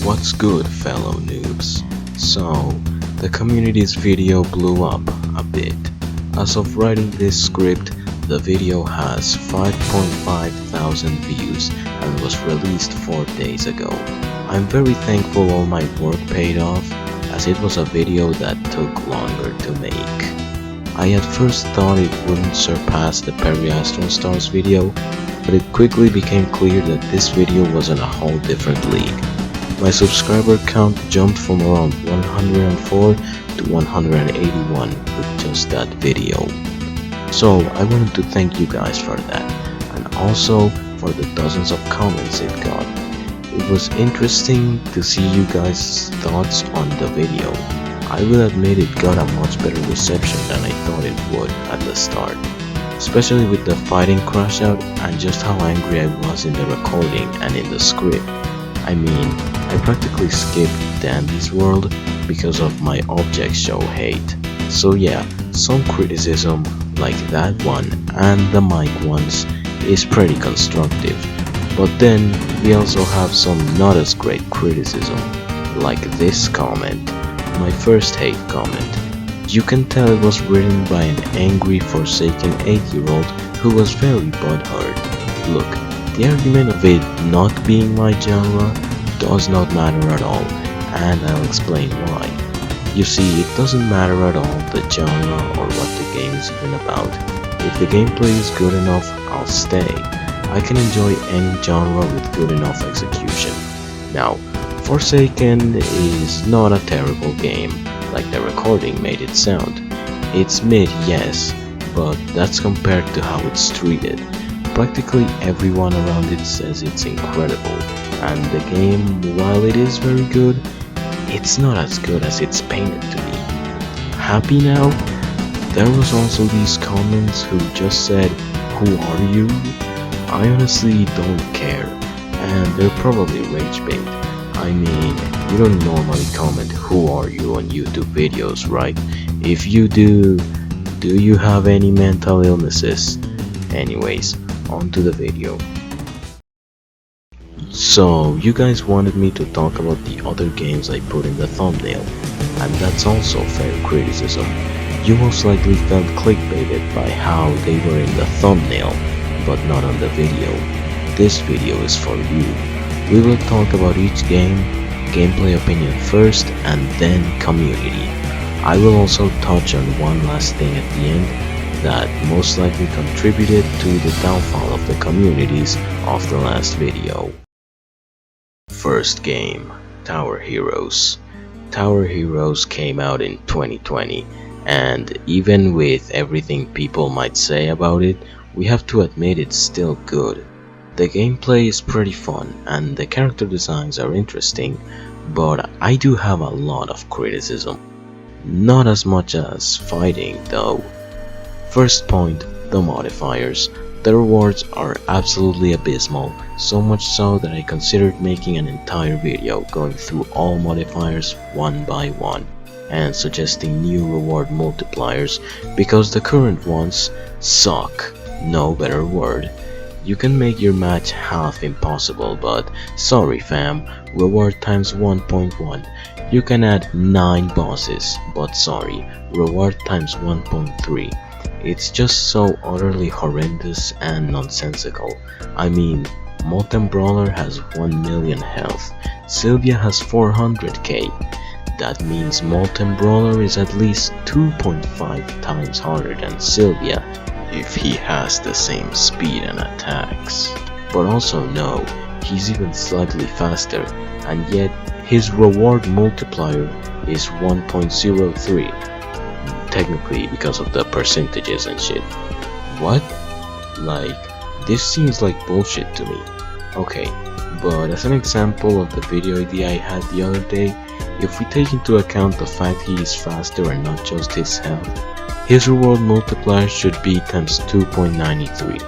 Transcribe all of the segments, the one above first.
What's good, fellow noobs? So, the community's video blew up a bit. As of writing this script, the video has 5.5 thousand views and was released 4 days ago. I'm very thankful all my work paid off, as it was a video that took longer to make. I at first thought it wouldn't surpass the Perry Astron Stars video, but it quickly became clear that this video was in a whole different league. My subscriber count jumped from around 104 to 181 with just that video. So I wanted to thank you guys for that, and also for the dozens of comments it got. It was interesting to see you guys' thoughts on the video. I will admit it got a much better reception than I thought it would at the start, especially with the fighting crash out and just how angry I was in the recording and in the script. I mean, I practically skipped Dandy's world because of my object show hate. So yeah, some criticism like that one and the mic ones is pretty constructive. But then we also have some not as great criticism, like this comment, my first hate comment. You can tell it was written by an angry, forsaken 8-year-old who was very butthurt. Look, the argument of it not being my genre does not matter at all, and I'll explain why. You see, it doesn't matter at all the genre or what the game is even about. If the gameplay is good enough, I'll stay. I can enjoy any genre with good enough execution. Now, Forsaken is not a terrible game, like the recording made it sound. It's mid, yes, but that's compared to how it's treated. Practically everyone around it says it's incredible, and the game, while it is very good, it's not as good as it's painted to be. Happy now? There was also these comments who just said, "Who are you?" I honestly don't care, and they're probably rage bait. I mean, you don't normally comment "Who are you" on YouTube videos, right? If you do you have any mental illnesses? Anyways, on to the video. So, you guys wanted me to talk about the other games I put in the thumbnail, and that's also fair criticism. You most likely felt clickbaited by how they were in the thumbnail, but not on the video. This video is for you. We will talk about each game, gameplay opinion first, and then community. I will also touch on one last thing at the end that most likely contributed to the downfall of the communities of the last video. First game, Tower Heroes. Tower Heroes came out in 2020, and even with everything people might say about it, we have to admit it's still good. The gameplay is pretty fun and the character designs are interesting, but I do have a lot of criticism. Not as much as fighting though. First point, the modifiers. The rewards are absolutely abysmal, so much so that I considered making an entire video going through all modifiers one by one and suggesting new reward multipliers because the current ones suck, no better word. You can make your match half impossible, but sorry fam, reward times 1.1. You can add 9 bosses, but sorry, reward times 1.3. It's just so utterly horrendous and nonsensical. I mean, Molten Brawler has 1 million health, Sylvia has 400k. That means Molten Brawler is at least 2.5 times harder than Sylvia if he has the same speed and attacks. But also no, he's even slightly faster, and yet his reward multiplier is 1.03. Technically because of the percentages and shit. What? Like, this seems like bullshit to me. Okay, but as an example of the video idea I had the other day, if we take into account the fact he is faster and not just his health, his reward multiplier should be times 2.93.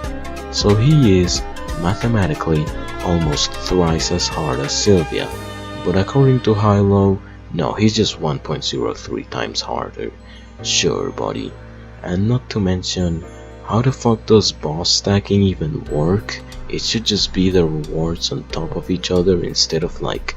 So he is, mathematically, almost thrice as hard as Sylvia. But according to Hilo, no, he's just 1.03 times harder. Sure buddy. And not to mention, how the fuck does boss stacking even work? It should just be the rewards on top of each other instead of like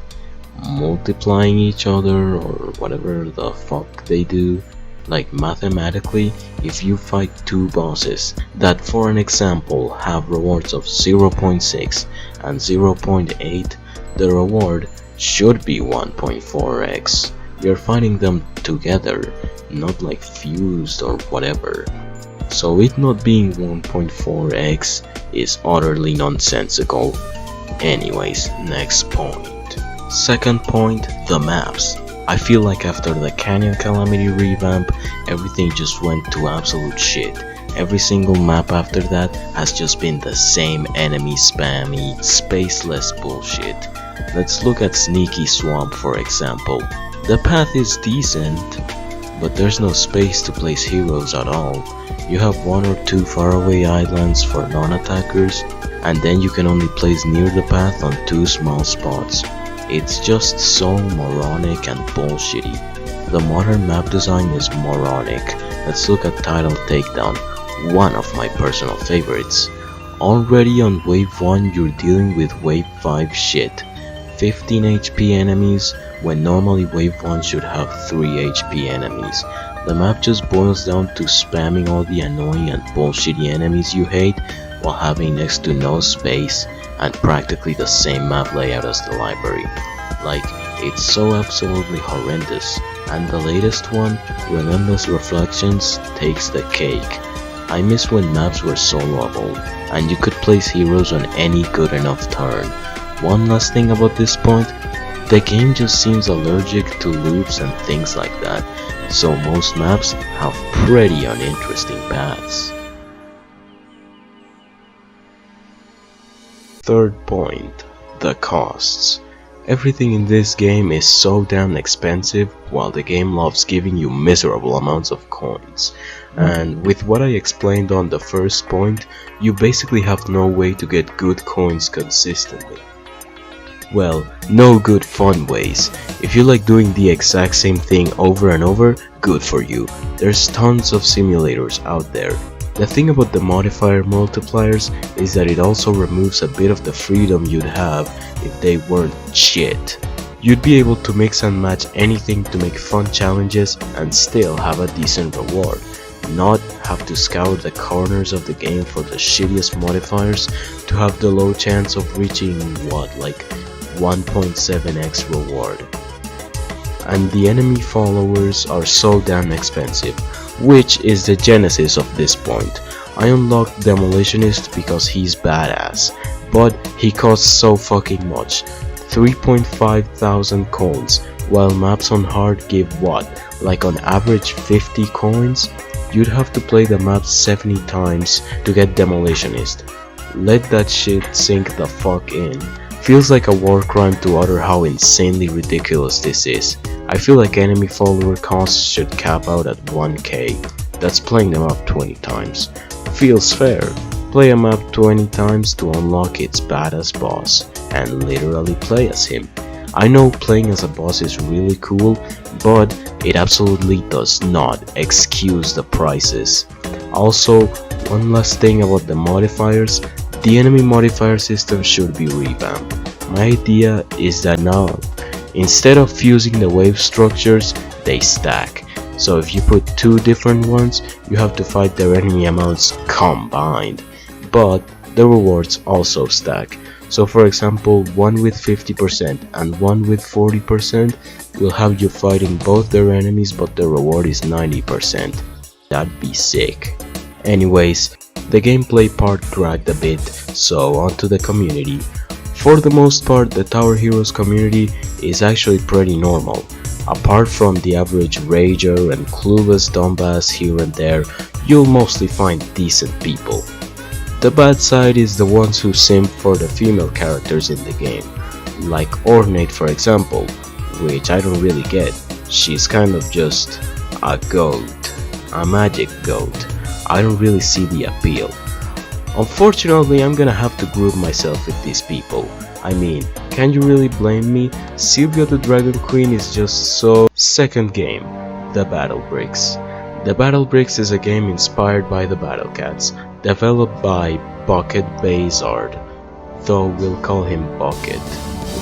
multiplying each other or whatever the fuck they do. Like mathematically, if you fight two bosses that, for an example, have rewards of 0.6 and 0.8, the reward should be 1.4x. You're fighting them together, not like fused or whatever. So it not being 1.4x is utterly nonsensical. Anyways, next point. Second point, the maps. I feel like after the Canyon Calamity revamp, everything just went to absolute shit. Every single map after that has just been the same enemy spammy, spaceless bullshit. Let's look at Sneaky Swamp for example. The path is decent, but there's no space to place heroes at all. You have one or two faraway islands for non-attackers, and then you can only place near the path on two small spots. It's just so moronic and bullshitty. The modern map design is moronic. Let's look at Tidal Takedown, one of my personal favorites. Already on wave 1 you're dealing with wave 5 shit. 15 HP enemies when normally wave 1 should have 3 HP enemies. The map just boils down to spamming all the annoying and bullshitty enemies you hate while having next to no space and practically the same map layout as the library. Like, it's so absolutely horrendous. And the latest one, Relentless Reflections, takes the cake. I miss when maps were soloable and you could place heroes on any good enough turn. One last thing about this point, the game just seems allergic to loops and things like that, so most maps have pretty uninteresting paths. Third point, the costs. Everything in this game is so damn expensive, while the game loves giving you miserable amounts of coins. And with what I explained on the first point, you basically have no way to get good coins consistently. Well, no good fun ways. If you like doing the exact same thing over and over, good for you. There's tons of simulators out there. The thing about the modifier multipliers is that it also removes a bit of the freedom you'd have if they weren't shit. You'd be able to mix and match anything to make fun challenges and still have a decent reward. Not have to scour the corners of the game for the shittiest modifiers to have the low chance of reaching what, like 1.7x reward. And the enemy followers are so damn expensive, which is the genesis of this point. I unlocked Demolitionist because he's badass, but he costs so fucking much, 3.5 thousand coins, while maps on hard give what, like on average 50 coins? You'd have to play the map 70 times to get Demolitionist. Let that shit sink the fuck in. Feels like a war crime to utter how insanely ridiculous this is. I feel like enemy follower costs should cap out at 1k. That's playing the map 20 times. Feels fair. Play a map 20 times to unlock its badass boss, and literally play as him. I know playing as a boss is really cool, but it absolutely does not excuse the prices. Also, one last thing about the modifiers, the enemy modifier system should be revamped. My idea is that now, instead of fusing the wave structures, they stack. So if you put two different ones, you have to fight their enemy amounts combined. But the rewards also stack. So for example, one with 50% and one with 40% will have you fighting both their enemies, but the reward is 90%. That'd be sick. Anyways, the gameplay part dragged a bit, so onto the community. For the most part, the Tower Heroes community is actually pretty normal. Apart from the average rager and clueless dumbass here and there, you'll mostly find decent people. The bad side is the ones who simp for the female characters in the game, like Ornate for example, which I don't really get. She's kind of just a goat, a magic goat. I don't really see the appeal. Unfortunately, I'm gonna have to group myself with these people. I mean, can you really blame me? Sylvia the Dragon Queen is just so... Second game, the Battle Bricks. The Battle Bricks is a game inspired by the Battle Cats, developed by Bucket Bazard, though we'll call him Bucket.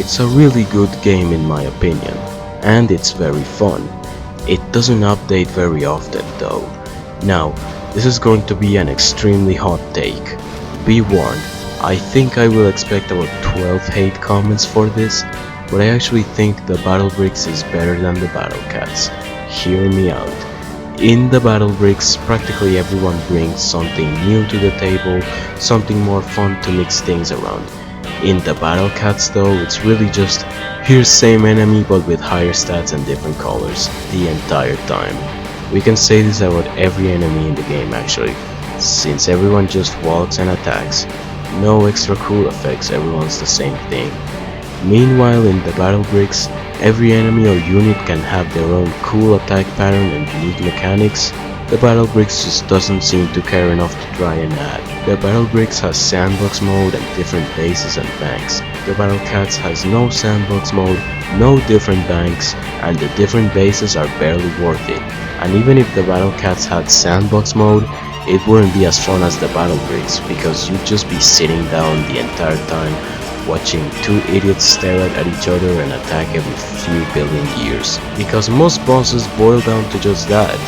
It's a really good game in my opinion, and it's very fun. It doesn't update very often though. Now, this is going to be an extremely hot take. Be warned, I think I will expect about 12 hate comments for this, but I actually think the Battle Bricks is better than the Battle Cats. Hear me out. In the Battle Bricks, practically everyone brings something new to the table, something more fun to mix things around. In the Battle Cats though, it's really just, here's same enemy but with higher stats and different colors, the entire time. We can say this about every enemy in the game actually, since everyone just walks and attacks. No extra cool effects, everyone's the same thing. Meanwhile in the Battle Bricks, every enemy or unit can have their own cool attack pattern and unique mechanics. The Battle Bricks just doesn't seem to care enough to try and add. The Battle Bricks has sandbox mode and different bases and banks. The Battle Cats has no sandbox mode, no different banks, and the different bases are barely worth it. And even if the Battle Cats had sandbox mode, it wouldn't be as fun as the Battle Bricks, because you'd just be sitting down the entire time watching two idiots stare at each other and attack every few billion years. Because most bosses boil down to just that.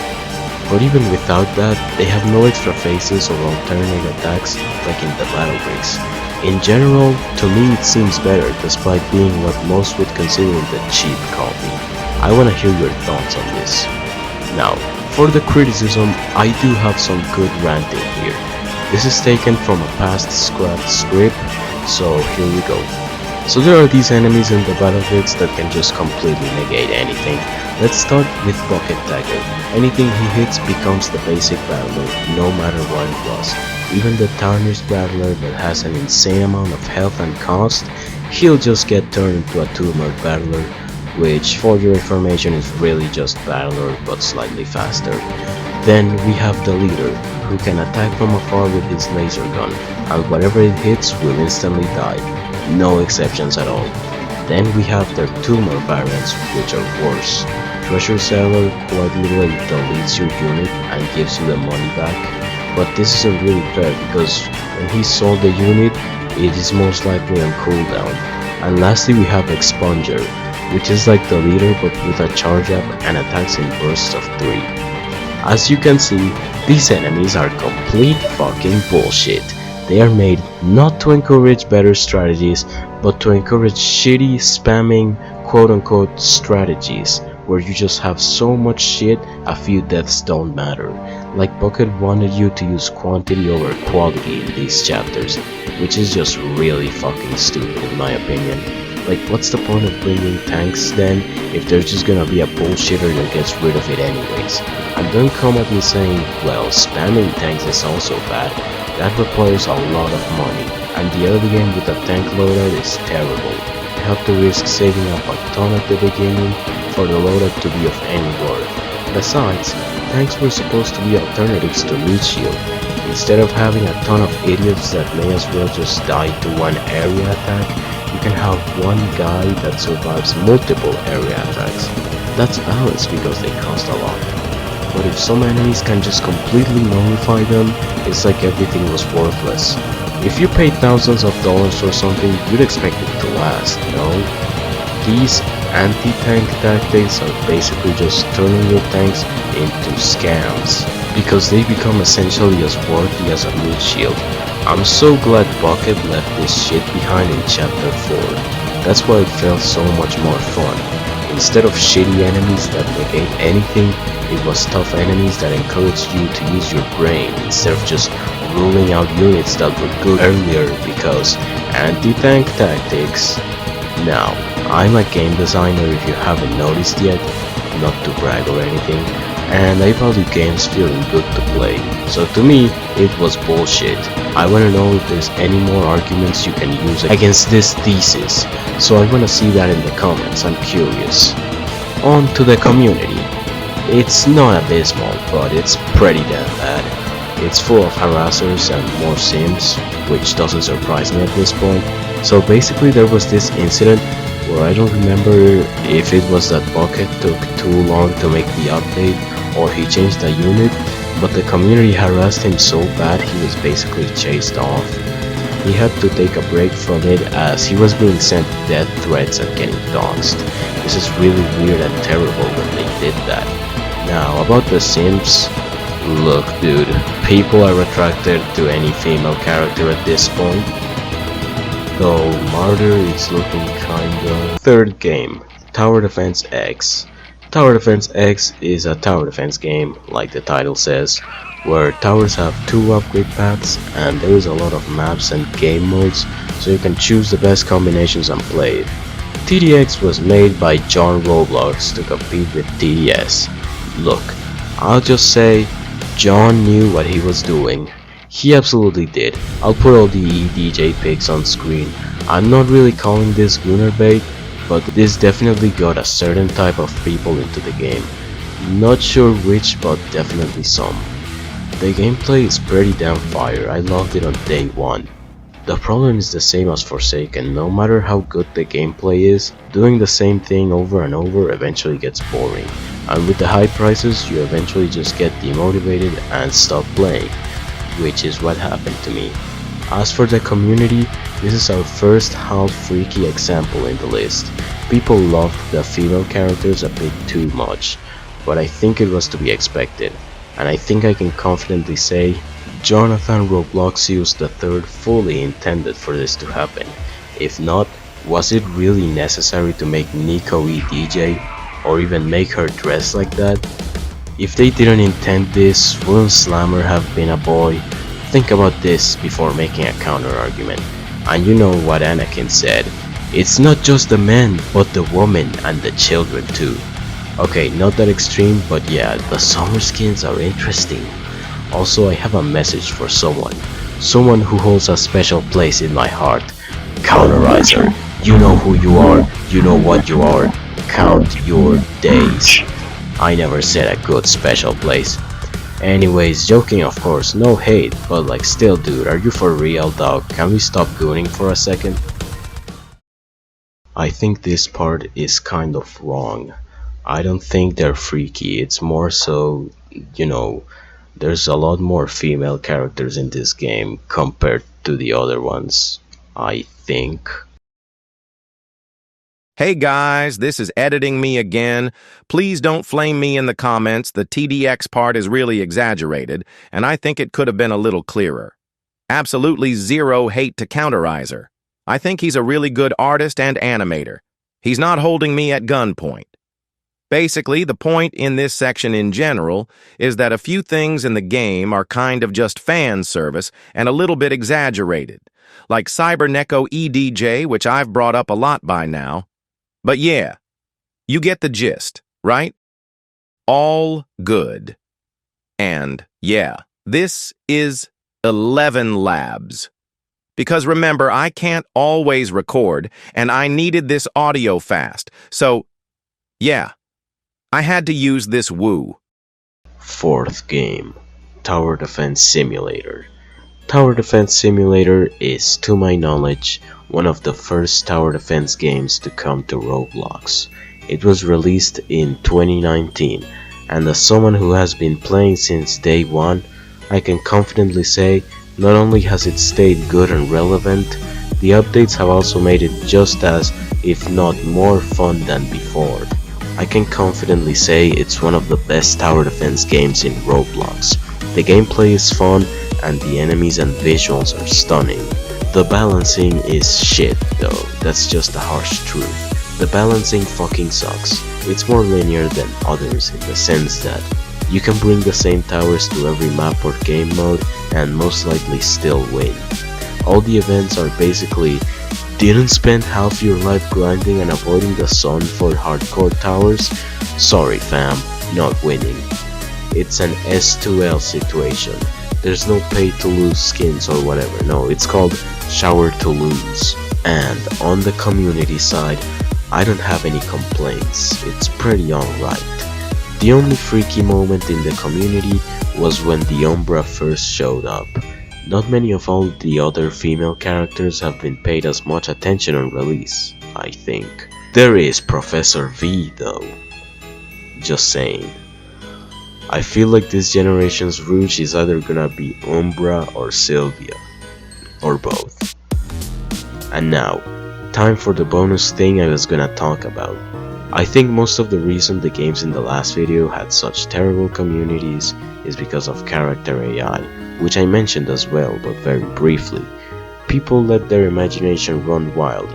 But even without that, they have no extra phases or alternate attacks like in the Battle Bricks. In general, to me it seems better despite being what most would consider the cheap copy. I wanna hear your thoughts on this. Now, for the criticism, I do have some good ranting here. This is taken from a past scrapped script, so here we go. So there are these enemies in the Battle Bricks that can just completely negate anything. Let's start with Bucket Dagger. Anything he hits becomes the basic battler, no matter what it was. Even the tarnished battler that has an insane amount of health and cost, he'll just get turned into a tumor battler, which for your information is really just battler but slightly faster. Then we have the leader, who can attack from afar with his laser gun, and whatever it hits will instantly die, no exceptions at all. Then we have their tumor variants, which are worse. Treasure Seller quite literally deletes your unit and gives you the money back, but this isn't really fair because when he sold the unit, it is most likely on cooldown. And lastly we have Expunger, which is like the leader but with a charge up and attacks in bursts of 3. As you can see, these enemies are complete fucking bullshit. They are made not to encourage better strategies, but to encourage shitty spamming quote-unquote strategies, where you just have so much shit a few deaths don't matter. Like Bucket wanted you to use quantity over quality in these chapters, which is just really fucking stupid in my opinion. Like, what's the point of bringing tanks then if there's just gonna be a bullshitter that gets rid of it anyways? And don't come at me saying, well, spamming tanks is also bad. That requires a lot of money, and the early game with a tank loadout is terrible. You have to risk saving up a ton at the beginning for the loadout to be of any worth. Besides, tanks were supposed to be alternatives to meat shield. Instead of having a ton of idiots that may as well just die to one area attack, you can have one guy that survives multiple area attacks. That's balanced because they cost a lot. But if some enemies can just completely nullify them, it's like everything was worthless. If you paid thousands of dollars for something, you'd expect it to last, no? These anti-tank tactics are basically just turning your tanks into scams, because they become essentially as worthy as a meat shield. I'm so glad Bucket left this shit behind in chapter 4. That's why it felt so much more fun. Instead of shitty enemies that negate anything, it was tough enemies that encouraged you to use your brain instead of just ruling out units that were good earlier because anti-tank tactics. Now, I'm a game designer if you haven't noticed yet, not to brag or anything, and I value games feeling good to play, so to me, it was bullshit. I wanna know if there's any more arguments you can use against this thesis, so I wanna see that in the comments, I'm curious. On to the community. It's not abysmal, but it's pretty damn bad. It's full of harassers and more sims, which doesn't surprise me at this point. So basically there was this incident where I don't remember if it was that Bucket took too long to make the update or he changed the unit, but the community harassed him so bad he was basically chased off. He had to take a break from it as he was being sent death threats and getting doxxed. This is really weird and terrible that they did that. Now about the simps, look dude, people are attracted to any female character at this point. Though Martyr is looking kinda... Third game, Tower Defense X. Tower Defense X is a tower defense game, like the title says, where towers have 2 upgrade paths and there is a lot of maps and game modes, so you can choose the best combinations and play it. TDX was made by John Roblox to compete with TDS. Look, I'll just say, John knew what he was doing. He absolutely did. I'll put all the EDJ pics on screen. I'm not really calling this gunner bait, but this definitely got a certain type of people into the game. Not sure which, but definitely some. The gameplay is pretty damn fire, I loved it on day 1. The problem is the same as Forsaken, no matter how good the gameplay is, doing the same thing over and over eventually gets boring. And with the high prices, you eventually just get demotivated and stop playing, which is what happened to me. As for the community, this is our first half freaky example in the list. People loved the female characters a bit too much, but I think it was to be expected, and I think I can confidently say Jonathan Robloxius III fully intended for this to happen. If not, was it really necessary to make Nico EDJ, or even make her dress like that? If they didn't intend this, wouldn't Slammer have been a boy? Think about this before making a counter argument. And you know what Anakin said, it's not just the men, but the women and the children too. Okay, not that extreme, but yeah, the summer skins are interesting. Also, I have a message for someone who holds a special place in my heart. Counterizer, you know who you are, you know what you are, count your days. I never said a good special place. Anyways, joking of course, no hate, but like still dude, are you for real dog? Can we stop gooning for a second? I think this part is kind of wrong. I don't think they're freaky, it's more so, you know, there's a lot more female characters in this game compared to the other ones, I think. Hey guys, this is editing me again. Please don't flame me in the comments. The TDX part is really exaggerated, and I think it could have been a little clearer. Absolutely zero hate to Counterizer. I think he's a really good artist and animator. He's not holding me at gunpoint. Basically, the point in this section in general is that a few things in the game are kind of just fan service and a little bit exaggerated, like Cyberneko EDJ, which I've brought up a lot by now. But yeah, you get the gist, right? All good. And yeah, this is 11 labs. Because remember, I can't always record, and I needed this audio fast, so yeah, I had to use this woo. Fourth game, Tower Defense Simulator. Tower Defense Simulator is, to my knowledge, one of the first tower defense games to come to Roblox. It was released in 2019, and as someone who has been playing since day 1, I can confidently say not only has it stayed good and relevant, the updates have also made it just as, if not more fun than before. I can confidently say it's one of the best tower defense games in Roblox. The gameplay is fun and the enemies and visuals are stunning. The balancing is shit though, that's just the harsh truth. The balancing fucking sucks. It's more linear than others in the sense that you can bring the same towers to every map or game mode and most likely still win. All the events are basically, didn't spend half your life grinding and avoiding the sun for hardcore towers? Sorry fam, not winning. It's an S2L situation. There's no pay to lose skins or whatever, no, it's called shower to lose. And on the community side, I don't have any complaints, it's pretty alright. The only freaky moment in the community was when the Umbra first showed up. Not many of all the other female characters have been paid as much attention on release, I think. There is Professor V though. Just saying. I feel like this generation's Rouge is either gonna be Umbra or Sylvia. Or both. And now, time for the bonus thing I was gonna talk about. I think most of the reason the games in the last video had such terrible communities is because of character AI, which I mentioned as well, but very briefly. People let their imagination run wild,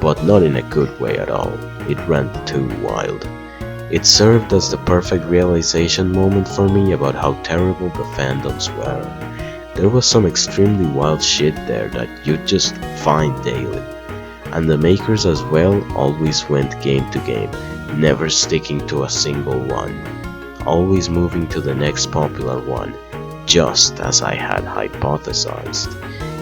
but not in a good way at all. It ran too wild. It served as the perfect realization moment for me about how terrible the fandoms were. There was some extremely wild shit there that you'd just find daily. And the makers as well always went game to game, never sticking to a single one, always moving to the next popular one, just as I had hypothesized.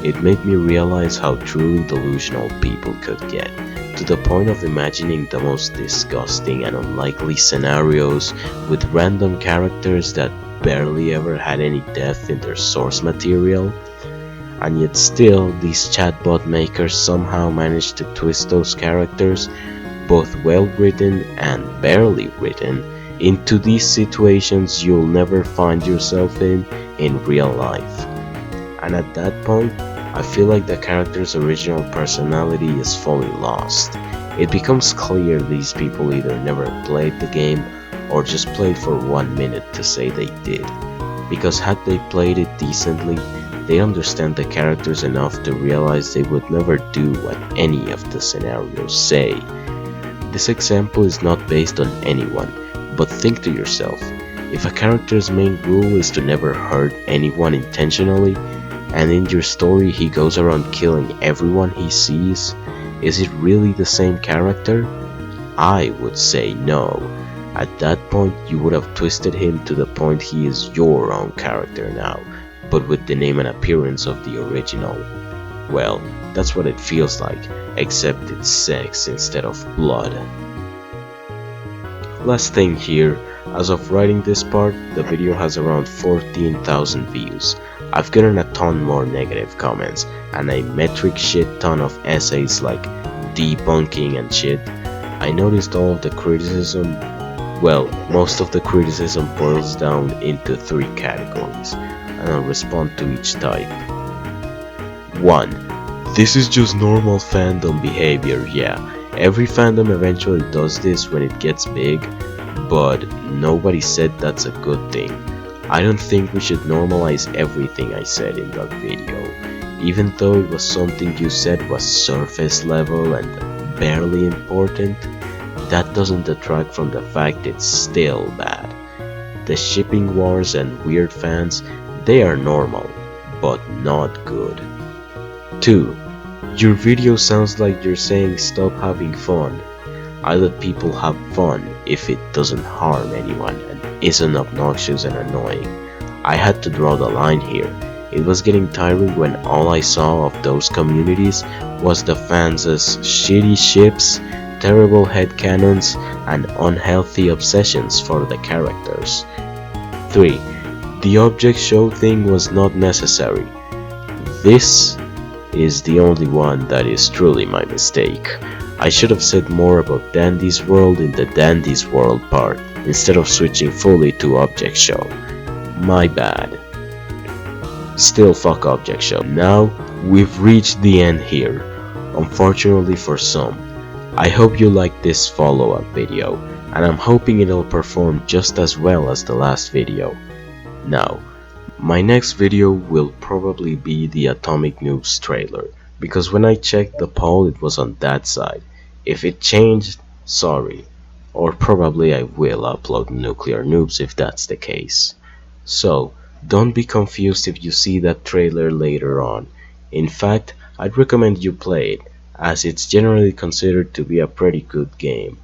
It made me realize how truly delusional people could get, to the point of imagining the most disgusting and unlikely scenarios with random characters that barely ever had any depth in their source material. And yet still, these chatbot makers somehow managed to twist those characters, both well written and barely written, into these situations you'll never find yourself in real life. And at that point, I feel like the character's original personality is fully lost. It becomes clear these people either never played the game or just played for 1 minute to say they did. Because had they played it decently, they understand the characters enough to realize they would never do what any of the scenarios say. This example is not based on anyone, but think to yourself, if a character's main rule is to never hurt anyone intentionally, and in your story he goes around killing everyone he sees, is it really the same character? I would say no. At that point you would have twisted him to the point he is your own character now, but with the name and appearance of the original. Well, that's what it feels like, except it's sex instead of blood. Last thing here, as of writing this part, the video has around 14,000 views. I've gotten a ton more negative comments, and a metric shit ton of essays like debunking and shit. I noticed all of the criticism, well, most of the criticism boils down into 3 categories, and I'll respond to each type. 1. This is just normal fandom behavior. Yeah, every fandom eventually does this when it gets big, but nobody said that's a good thing. I don't think we should normalize everything I said in that video, even though it was something you said was surface level and barely important. That doesn't detract from the fact it's still bad. The shipping wars and weird fans, they are normal, but not good. 2. Your video sounds like you're saying stop having fun. I let people have fun if it doesn't harm anyone and isn't obnoxious and annoying. I had to draw the line here. It was getting tiring when all I saw of those communities was the fans' shitty ships, terrible headcanons, and unhealthy obsessions for the characters. 3. The object show thing was not necessary. This is the only one that is truly my mistake. I should have said more about Dandy's World in the Dandy's World part, instead of switching fully to Object Show. My bad. Still fuck Object Show. Now, we've reached the end here, unfortunately for some. I hope you liked this follow-up video, and I'm hoping it'll perform just as well as the last video. Now, my next video will probably be the Atomic Noobs trailer, because when I checked the poll it was on that side. If it changed, sorry. Or probably I will upload Nuclear Noobs if that's the case. So, don't be confused if you see that trailer later on. In fact, I'd recommend you play it, as it's generally considered to be a pretty good game.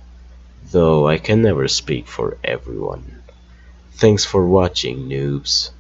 Though I can never speak for everyone. Thanks for watching, noobs.